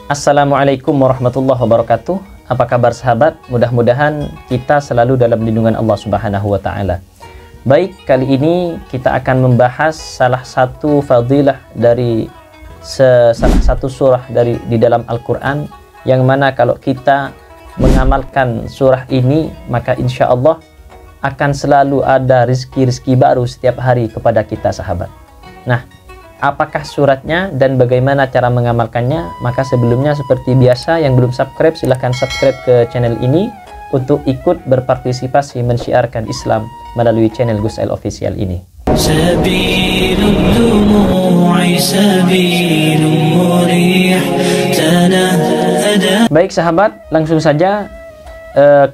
Assalamualaikum warahmatullahi wabarakatuh. Apa kabar sahabat? Mudah-mudahan kita selalu dalam lindungan Allah Subhanahu wa Ta'ala. Baik, kali ini kita akan membahas salah satu fadilah dari salah satu surah di dalam Al-Quran, yang mana kalau kita mengamalkan surah ini, maka insya Allah akan selalu ada rizki-rizki baru setiap hari kepada kita sahabat. Nah, apakah suratnya dan bagaimana cara mengamalkannya? Maka sebelumnya seperti biasa, yang belum subscribe silahkan subscribe ke channel ini untuk ikut berpartisipasi mensyiarkan Islam melalui channel Gus El Official ini. Baik sahabat, langsung saja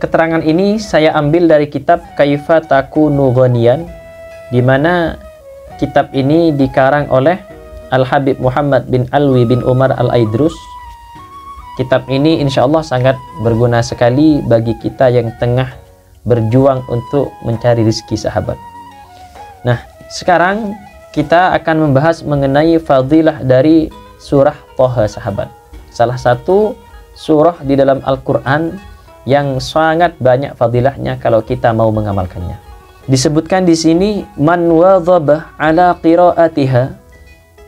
keterangan ini saya ambil dari kitab Kaifa Takunu Ghaniyan, di mana kitab ini dikarang oleh Al-Habib Muhammad bin Alwi bin Umar Al-Aidrus. Kitab ini insya Allah sangat berguna sekali bagi kita yang tengah berjuang untuk mencari rezeki sahabat. Nah, sekarang kita akan membahas mengenai fadilah dari surah Thaha sahabat. Salah satu surah di dalam Al-Quran yang sangat banyak fadilahnya kalau kita mau mengamalkannya. Disebutkan di sini, man wadhabah ala qiraatiha,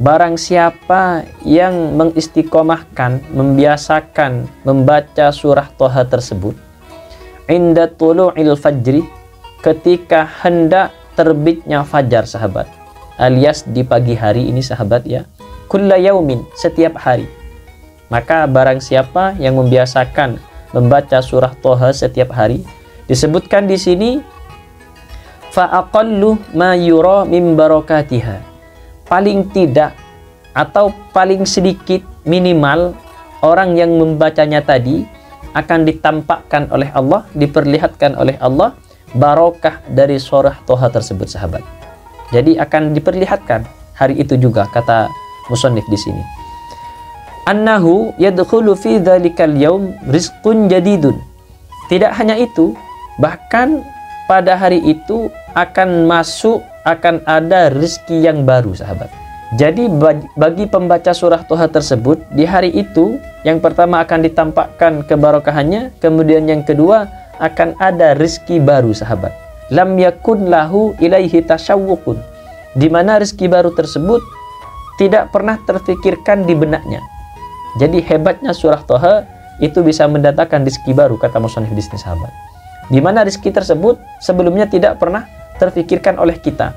barang siapa yang mengistiqomahkan, membiasakan membaca surah Thaha tersebut, inda tulu'il fajri, ketika hendak terbitnya fajar sahabat, alias di pagi hari ini sahabat ya, kulla yaumin, setiap hari. Maka barang siapa yang membiasakan membaca surah Thaha setiap hari, disebutkan di sini fa'aqallu ma yura min barakatiha, paling tidak atau paling sedikit, minimal orang yang membacanya tadi akan ditampakkan oleh Allah, diperlihatkan oleh Allah barokah dari surah Thaha tersebut sahabat. Jadi akan diperlihatkan hari itu juga, kata musannif di sini. Annahu yadkhulu fi dzalikal yaum rizqun jadidun. Tidak hanya itu, bahkan pada hari itu akan ada rezeki yang baru sahabat. Jadi bagi pembaca surah Thaha tersebut, di hari itu yang pertama akan ditampakkan kebarokahannya, kemudian yang kedua akan ada rezeki baru sahabat. Lam yakun lahu ilaihi tasyawwuqun, di mana rezeki baru tersebut tidak pernah terfikirkan di benaknya. Jadi hebatnya surah Thaha itu bisa mendatangkan rezeki baru, kata musannif di sini sahabat, di mana rezeki tersebut sebelumnya tidak pernah terfikirkan oleh kita.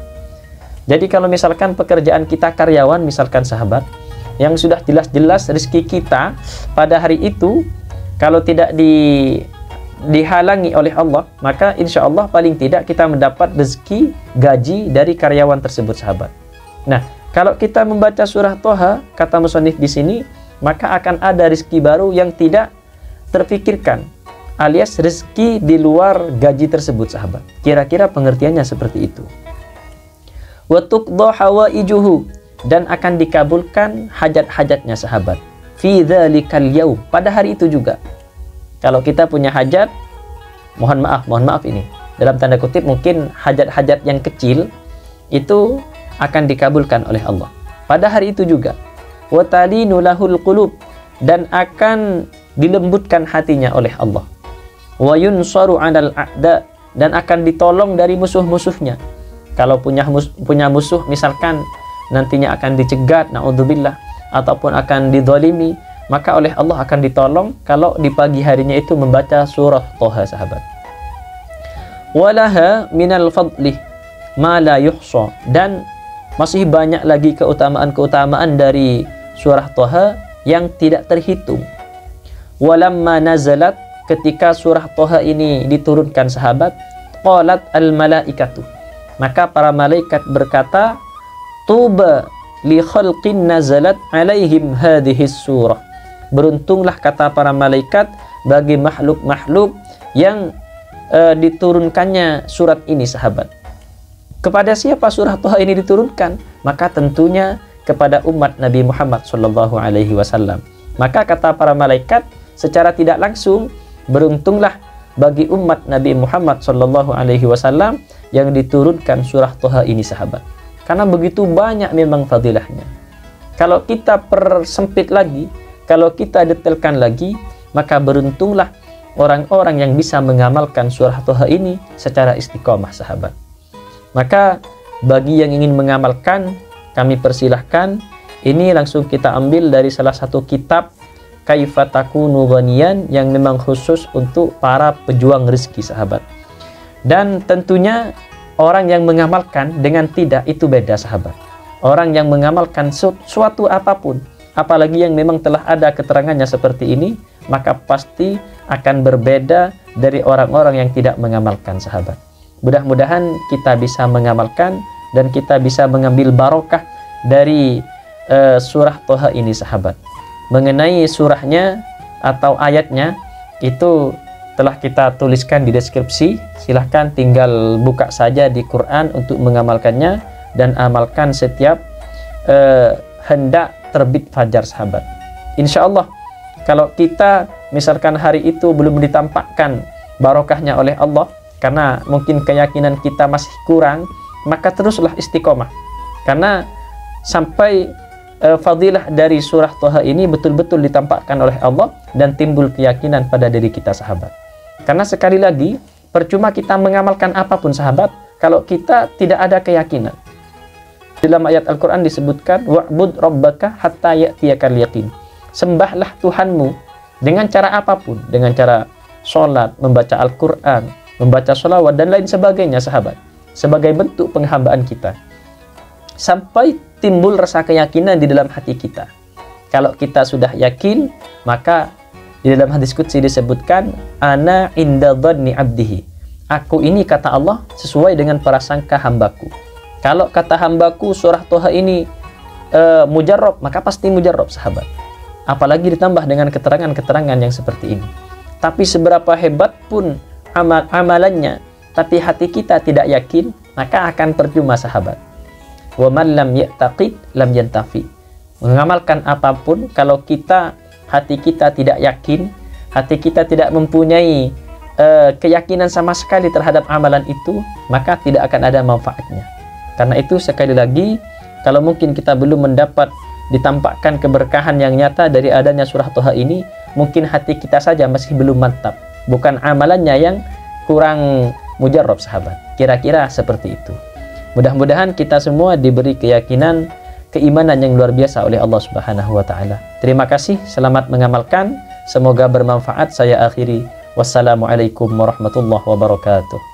Jadi kalau misalkan pekerjaan kita karyawan misalkan sahabat, yang sudah jelas-jelas rezeki kita pada hari itu kalau tidak dihalangi oleh Allah, maka insya Allah paling tidak kita mendapat rezeki gaji dari karyawan tersebut sahabat. Nah, kalau kita membaca surah Thaha, kata musannif di sini, maka akan ada rezeki baru yang tidak terfikirkan, alias rezeki di luar gaji tersebut sahabat. Kira-kira pengertiannya seperti itu. Wa tuqda hawaijuhu, dan akan dikabulkan hajat-hajatnya sahabat. Fi dzalikal yaum, pada hari itu juga. Kalau kita punya hajat, mohon maaf ini dalam tanda kutip, mungkin hajat-hajat yang kecil itu akan dikabulkan oleh Allah pada hari itu juga. Wa talinu lahul qulub, dan akan dilembutkan hatinya oleh Allah. Wa yunsaru 'alal a'da, dan akan ditolong dari musuh-musuhnya. Kalau punya musuh misalkan nantinya akan dicegat, naudzubillah, ataupun akan dizalimi, maka oleh Allah akan ditolong kalau di pagi harinya itu membaca surah Thaha sahabat. Walaha minal fadli ma la yuhsa, dan masih banyak lagi keutamaan-keutamaan dari surah Thaha yang tidak terhitung. Walamma nazalat, ketika surah Thaha ini diturunkan sahabat, qalat al malaikatu, maka para malaikat berkata, tuba li khalqin nazalat alaihim hadhis surah, beruntunglah, kata para malaikat, bagi makhluk-makhluk yang diturunkannya surat ini sahabat. Kepada siapa surah Thaha ini diturunkan? Maka tentunya kepada umat Nabi Muhammad SAW. Maka kata para malaikat secara tidak langsung, beruntunglah bagi umat Nabi Muhammad SAW yang diturunkan surah Thaha ini sahabat. Karena begitu banyak memang fadilahnya. Kalau kita persempit lagi, kalau kita detailkan lagi, maka beruntunglah orang-orang yang bisa mengamalkan surah Toha ini secara istiqomah, sahabat. Maka bagi yang ingin mengamalkan, kami persilahkan. Ini langsung kita ambil dari salah satu kitab Kaifa Takunu Ghaniyan yang memang khusus untuk para pejuang rezeki, sahabat. Dan tentunya orang yang mengamalkan dengan tidak itu beda, sahabat. Orang yang mengamalkan suatu apapun, apalagi yang memang telah ada keterangannya seperti ini, maka pasti akan berbeda dari orang-orang yang tidak mengamalkan, sahabat. Mudah-mudahan kita bisa mengamalkan dan kita bisa mengambil barokah dari surah Toha ini, sahabat. Mengenai surahnya atau ayatnya itu telah kita tuliskan di deskripsi. Silahkan tinggal buka saja di Quran untuk mengamalkannya dan amalkan setiap hendak terbit fajar, sahabat. Insya Allah kalau kita misalkan hari itu belum ditampakkan barokahnya oleh Allah karena mungkin keyakinan kita masih kurang, maka teruslah istiqomah, karena sampai fadilah dari surah Toha ini betul-betul ditampakkan oleh Allah dan timbul keyakinan pada diri kita, sahabat. Karena sekali lagi, percuma kita mengamalkan apapun, sahabat, kalau kita tidak ada keyakinan. Dalam ayat Al-Quran disebutkan, wa'bud rabbaka hatta ya'tiyakal yaqin. Sembahlah Tuhanmu dengan cara apapun, dengan cara sholat, membaca Al-Quran, membaca sholawat, dan lain sebagainya, sahabat, sebagai bentuk penghambaan kita, sampai timbul rasa keyakinan di dalam hati kita. Kalau kita sudah yakin, maka di dalam hadis qudsi disebutkan, ana inda dhanni abdihi. Aku ini, kata Allah, sesuai dengan prasangka hambaku. Kalau kata hambaku surah Toha ini mujarrab, maka pasti mujarrab, sahabat. Apalagi ditambah dengan keterangan-keterangan yang seperti ini. Tapi seberapa hebat pun amalannya, tapi hati kita tidak yakin, maka akan percuma, sahabat. Wa man lam ya'taqid lam yantafi. Mengamalkan apapun, kalau hati kita tidak yakin, hati kita tidak mempunyai keyakinan sama sekali terhadap amalan itu, maka tidak akan ada manfaatnya. Karena itu sekali lagi, kalau mungkin kita belum mendapat ditampakkan keberkahan yang nyata dari adanya surah Toha ini, mungkin hati kita saja masih belum mantap, bukan amalannya yang kurang mujarrab, sahabat. Kira-kira seperti itu. Mudah-mudahan kita semua diberi keyakinan, keimanan yang luar biasa oleh Allah Subhanahu wa Ta'ala. Terima kasih, selamat mengamalkan. Semoga bermanfaat. Saya akhiri. Wassalamualaikum warahmatullahi wabarakatuh.